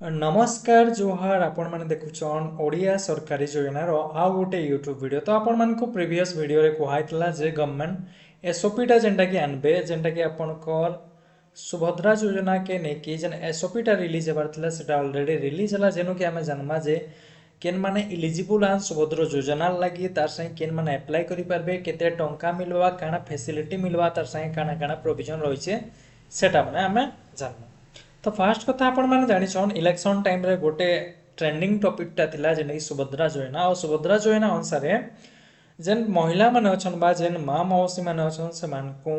नमस्कार जोहार आपण मैंने देखुचन ओडिया सरकारी योजनार आउ गोटे यूट्यूब वीडियो। तो आपण मानक प्रीवियस वीडियो रे कहला जे गवर्नमेंट एसओपीटा जेनटा कि आनबे जेनटा कि आपनकर सुभद्रा योजना के नेकी जेन एसओपीटा रिलीज हेबार थिला सेटा ऑलरेडी रिलीज हला जेनु कि आमे जानमा जे केन माने इलिजिबल आन सुभद्रा योजना लगी तार सही केन माने अप्लाई करि पारबे केते टंका मिलवा काना फैसिलिटी मिलवा तार सही काना काना प्रोविजन रहिছে सेटा माने आमे जानमा। तो फास्ट कथा आपण मैंने जानिछन इलेक्शन टाइम रे गोटे ट्रेंडिंग टॉपिकटा थिला जेने कि सुभद्रा योजना और सुभद्रा योजना अनुसार जेन महिला माने अछन बा जेन माँ मौसी माने अछन से मानकु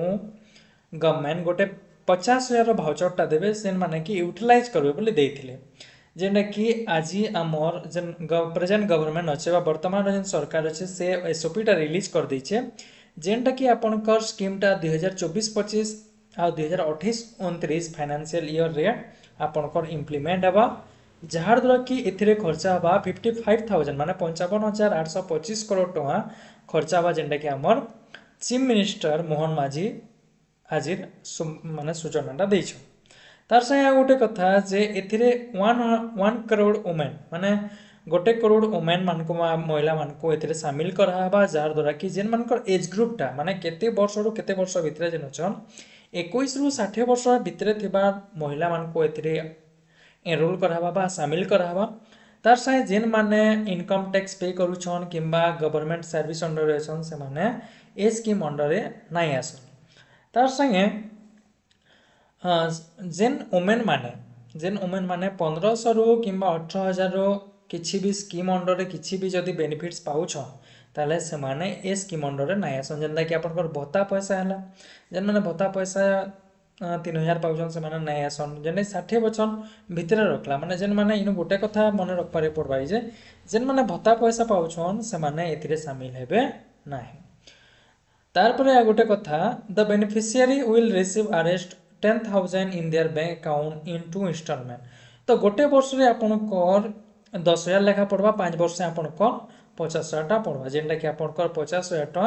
गवर्नमेंट गोटे 50,000 भाउचरटा देबे सेन माने कि यूटिलाइज करबे बोली देथिले जेने कि आज आमर जेन प्रेजेंट गवर्नमेंट अच्छे बा वर्तमान जेन सरकार अच्छे से एसओपीटा रिलीज कर दैछे जेनटा कि आपनकर स्कीमटा 2024-25 आ 2028-29 फाइनेंशियल ईयर रे आपनकर इम्प्लीमेंट हबा जहार द्वारा कि एथिरे खर्चा हबा 55,000 माने 55,825 करोड़ टका खर्चा हबा जेनटा कि हमर चीफ मिनिस्टर मोहन माझी हाजिर माने सूचनाटा दैछ। तार संगे गोटे कथा जे एथिरे 1 करोड़ वुमेन माने 1 करोड़ वुमेन मानको महिला मानको एथिरे शामिल कराबा जार द्वारा कि जेन मानकर एज ग्रुपटा माने केते वर्ष रु केते वर्ष भितरे जेन अछन 21 रु 60 वर्ष भितरे थिबा महिला मानको एथिरे एनरोल कराबा बा शामिल कराबा तार संगे जेन माने इनकम टैक्स पे करूछन किंबा गवर्नमेंट सर्विस अंडर रहछन से माने ए स्कीम अंडर रे नाही आसन। तार संगे जेन वुमेन माने 1500 रु किंबा 18,000 रो किछि भी स्कीम अंडर रे किछि भी जदी बेनिफिट्स पाउछन ताले से माने ए स्कीम अंडर रे नाही आसन जेनदा कि आपनकर भत्ता पैसा हला जेन माने भत्ता पैसा 3,000 पाउछन से माने नाही आसन जेने 60 बचन भितरे रखला माने जेन माने इनो गोटे कथा मने रख पारे पड़बाई जे जेन माने भत्ता पैसा पाउछन से माने एथिरे शामिल हेबे नाही। तार परे आ गोटे कथा the beneficiary will receive arrest 10,000 in their bank account in 2 instalment. तो गोटे वर्ष रे आपनकर 10,000 लेखा पड़वा 5 वर्ष से आपनकर 50,000 टा पड़वा जेनटा कि आपनकर 50,000 टा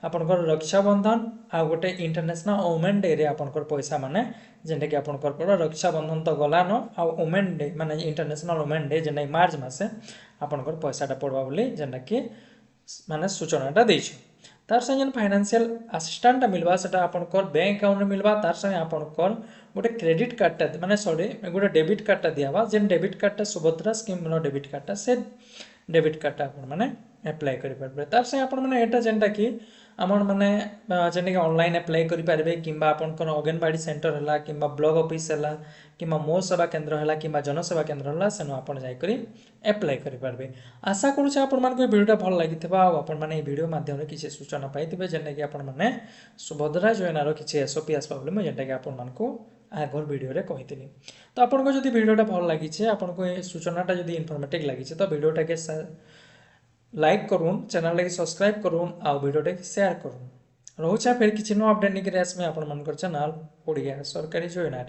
आपनकर रक्षाबंधन आ गोटे इंटरनेशनल वुमेन डे रे आपनकर पैसा माने जेनटा कि आपनकर पड़ा रक्षाबंधन तो गला न आ वुमेन डे माने इंटरनेशनल वुमेन डे जेनटा मार्च मासे आपनकर पैसाटा पड़वा बोली जेनटा कि माने सूचनाटा दैछ। तार संगे फाइनेंशियल असिस्टेंट मिलवा सेटा आपनकर बैंक अकाउंट मिलवा तार संगे आपनकर गोटे क्रेडिट कार्डटा माने सॉरी गोटे डेबिट कार्डटा दियावा जेन डेबिट कार्डटा सुभद्रा स्कीम नो डेबिट कार्डटा से डेबिट कार्डटा आपन माने अप्लाई करि परबे। तार संगे आपन माने एटा जेनटा कि हमर माने जेने कि ऑनलाइन अप्लाई करि पारबे किंबा आपनकर अंगनवाड़ी सेंटर हला किंबा ब्लॉक ऑफिस हला किंबा मो सेवा केंद्र हला किंबा जनसेवा केंद्र हला सेनो आपन जाय करी अप्लाई करि पारबे। आशा करू छ आपन मानको वीडियोटा भल लागितबा आ आपन माने वीडियो माध्यम रे किछि सूचना पाइतिबे जेने कि आपन माने सुभद्रा योजना रो किछि एसओपी आसबा बोले म जेनटा कि आपन मानको आगर वीडियो रे कहितली। तो आपन को जदि वीडियोटा भल लागि छै आपन को ए सूचनाटा जदि इन्फॉर्मेटिव लागि छै तो वीडियोटा के लाइक करूँ चैनल लगे सब्सक्राइब करूँ आ वीडियो शेयर करूँ रोचा फिर किसी नो अपडेट निकले आसमे आपण मनकर चैनल ओडिया सरकारी योजना।